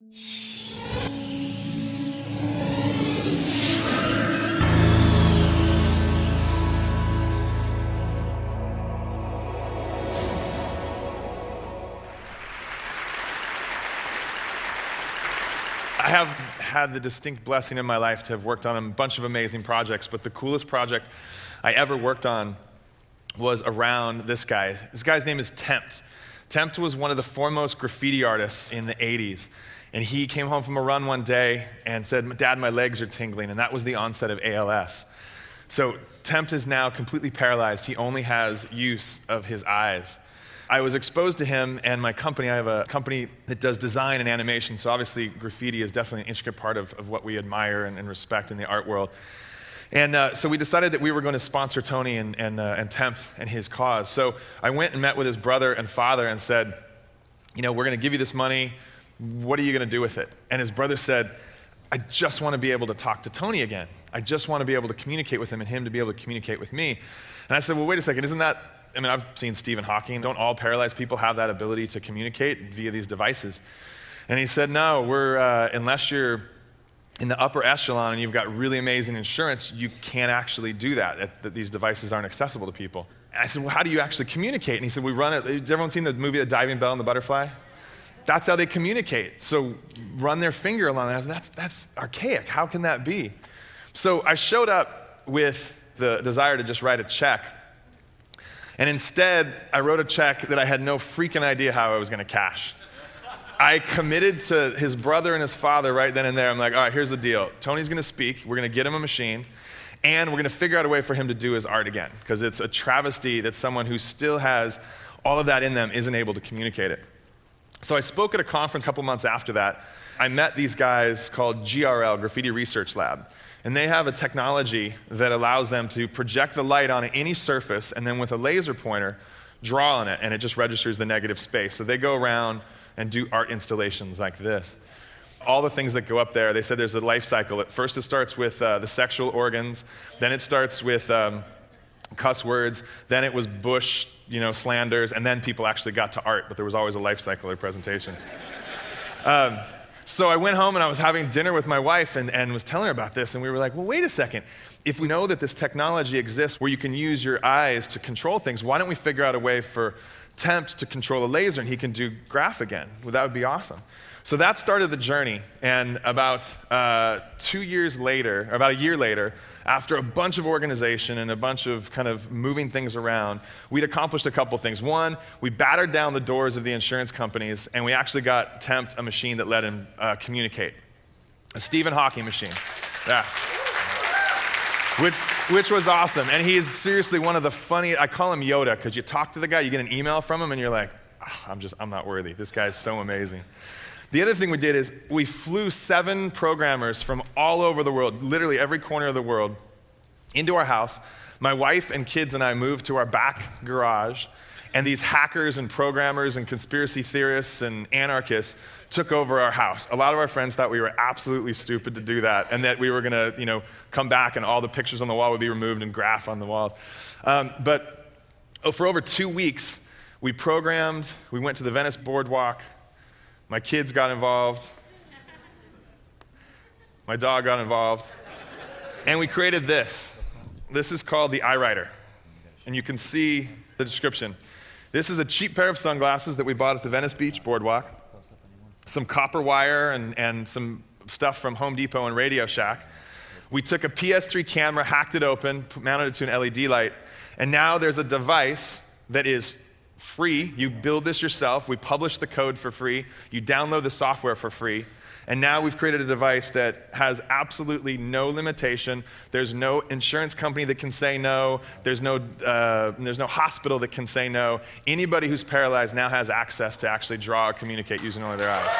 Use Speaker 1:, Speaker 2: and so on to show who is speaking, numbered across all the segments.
Speaker 1: I have had the distinct blessing in my life to have worked on a bunch of amazing projects, but the coolest project I ever worked on was around this guy. This guy's name is Tempt. Tempt was one of the foremost graffiti artists in the 80s. And he came home from a run one day and said, "Dad, my legs are tingling." And that was the onset of ALS. So Tempt is now completely paralyzed. He only has use of his eyes. I was exposed to him and my company. I have a company that does design and animation, so obviously graffiti is definitely an intricate part of what we admire and respect in the art world. And so we decided that we were going to sponsor Tony and Tempt and his cause. So I went and met with his brother and father and said, "You know, we're going to give you this money. What are you going to do with it?" And his brother said, "I just want to be able to talk to Tony again. I just want to be able to communicate with him and him to be able to communicate with me." And I said, "Well, wait a second, isn't that," I mean, I've seen Stephen Hawking. Don't all paralyzed people have that ability to communicate via these devices? And he said, "No, unless you're in the upper echelon and you've got really amazing insurance, you can't actually do that. That these devices aren't accessible to people." And I said, "Well, how do you actually communicate?" And he said, "We run it." Has everyone seen the movie The Diving Bell and the Butterfly? That's how they communicate. So run their finger along that. I said, that's archaic. How can that be? So I showed up with the desire to just write a check. And instead, I wrote a check that I had no freaking idea how I was going to cash. I committed to his brother and his father right then and there. I'm like, "All right, here's the deal. Tony's going to speak. We're going to get him a machine. And we're going to figure out a way for him to do his art again. Because it's a travesty that someone who still has all of that in them isn't able to communicate it." So I spoke at a conference a couple months after that. I met these guys called GRL, Graffiti Research Lab. And they have a technology that allows them to project the light on any surface and then with a laser pointer, draw on it, and it just registers the negative space. So they go around and do art installations like this. All the things that go up there, they said there's a life cycle. At first it starts with the sexual organs, then it starts with cuss words, then it was Bush, slanders, and then people actually got to art, but there was always a life cycle of presentations. So I went home and I was having dinner with my wife and was telling her about this, and we were like, "Well, wait a second. If we know that this technology exists where you can use your eyes to control things, why don't we figure out a way for Tempt to control a laser and he can do graph again? Well, that would be awesome." So that started the journey, and about 2 years later, or about a year later, after a bunch of organization and a bunch of kind of moving things around, we'd accomplished a couple things. One, we battered down the doors of the insurance companies, and we actually got Tempt a machine that let him communicate. A Stephen Hawking machine. Yeah. Which was awesome. And he is seriously one of the funny, I call him Yoda, because you talk to the guy, you get an email from him, and you're like, I'm not worthy. This guy is so amazing. The other thing we did is we flew 7 programmers from all over the world, literally every corner of the world, into our house. My wife and kids and I moved to our back garage, and these hackers and programmers and conspiracy theorists and anarchists took over our house. A lot of our friends thought we were absolutely stupid to do that, and that we were going to, come back and all the pictures on the wall would be removed and graph on the walls. But for over 2 weeks, we programmed, we went to the Venice boardwalk. My kids got involved. My dog got involved. And we created this. This is called the EyeWriter. And you can see the description. This is a cheap pair of sunglasses that we bought at the Venice Beach boardwalk. Some copper wire and some stuff from Home Depot and Radio Shack. We took a PS3 camera, hacked it open, mounted it to an LED light, and now there's a device that is free. You build this yourself. We publish the code for free. You download the software for free. And now we've created a device that has absolutely no limitation. There's no insurance company that can say no. There's no hospital that can say no. Anybody who's paralyzed now has access to actually draw or communicate using only their eyes.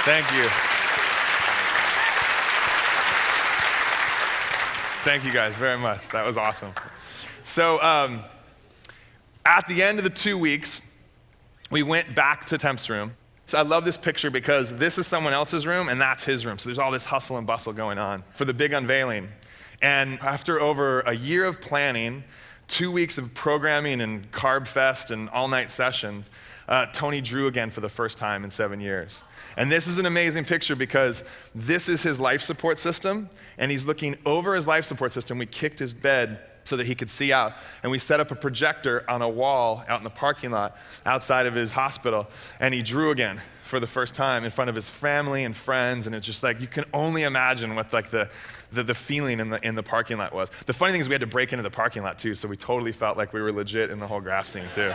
Speaker 1: Thank you. Thank you guys very much. That was awesome. So at the end of the 2 weeks, we went back to Tempt's room. So I love this picture because this is someone else's room and that's his room. So there's all this hustle and bustle going on for the big unveiling. And after over a year of planning, 2 weeks of programming and carb fest and all-night sessions, Tony drew again for the first time in 7 years. And this is an amazing picture because this is his life support system, and he's looking over his life support system. We kicked his bed so that he could see out, and we set up a projector on a wall out in the parking lot outside of his hospital, and he drew again for the first time in front of his family and friends, and it's just like, you can only imagine what like the feeling in the parking lot was. The funny thing is we had to break into the parking lot too, so we totally felt like we were legit in the whole graph scene too.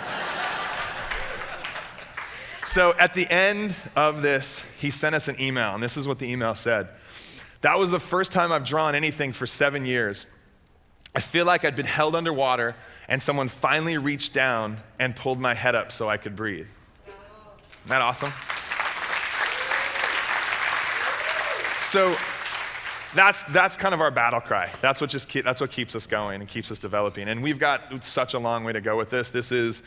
Speaker 1: So at the end of this, he sent us an email, and this is what the email said. That was the first time I've drawn anything for 7 years. I feel like I'd been held underwater, and someone finally reached down and pulled my head up so I could breathe. Isn't that awesome? So that's kind of our battle cry. That's what keeps us going and keeps us developing. And we've got such a long way to go with this. This is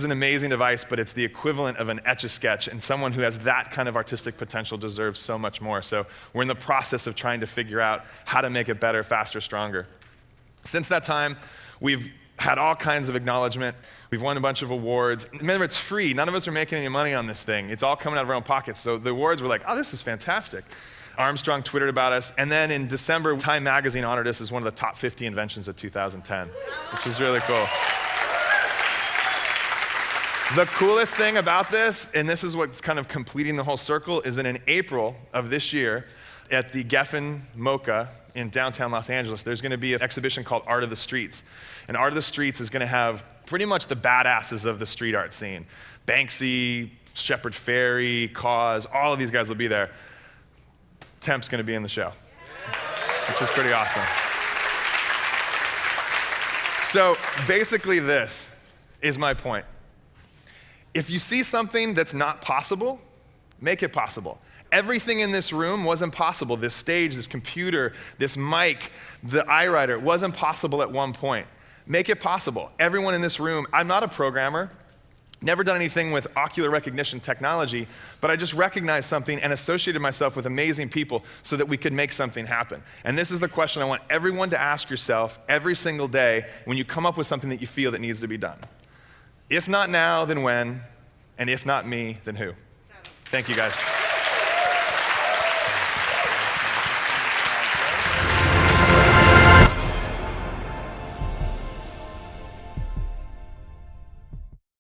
Speaker 1: an amazing device, but it's the equivalent of an Etch-a-Sketch, and someone who has that kind of artistic potential deserves so much more. So we're in the process of trying to figure out how to make it better, faster, stronger. Since that time, we've had all kinds of acknowledgement. We've won a bunch of awards. Remember, it's free. None of us are making any money on this thing. It's all coming out of our own pockets. So the awards were like, oh, this is fantastic. Armstrong Twittered about us. And then in December, Time Magazine honored us as one of the top 50 inventions of 2010, which was really cool. The coolest thing about this, and this is what's kind of completing the whole circle, is that in April of this year, at the Geffen MoCA in downtown Los Angeles, there's going to be an exhibition called Art of the Streets. And Art of the Streets is going to have pretty much the badasses of the street art scene. Banksy, Shepard Fairey, Cause, all of these guys will be there. Temp's going to be in the show, which is pretty awesome. So basically this is my point. If you see something that's not possible, make it possible. Everything in this room wasn't possible. This stage, this computer, this mic, the EyeWriter, it wasn't possible at one point. Make it possible. Everyone in this room, I'm not a programmer, never done anything with ocular recognition technology, but I just recognized something and associated myself with amazing people so that we could make something happen. And this is the question I want everyone to ask yourself every single day when you come up with something that you feel that needs to be done. If not now, then when? And if not me, then who? Thank you, guys.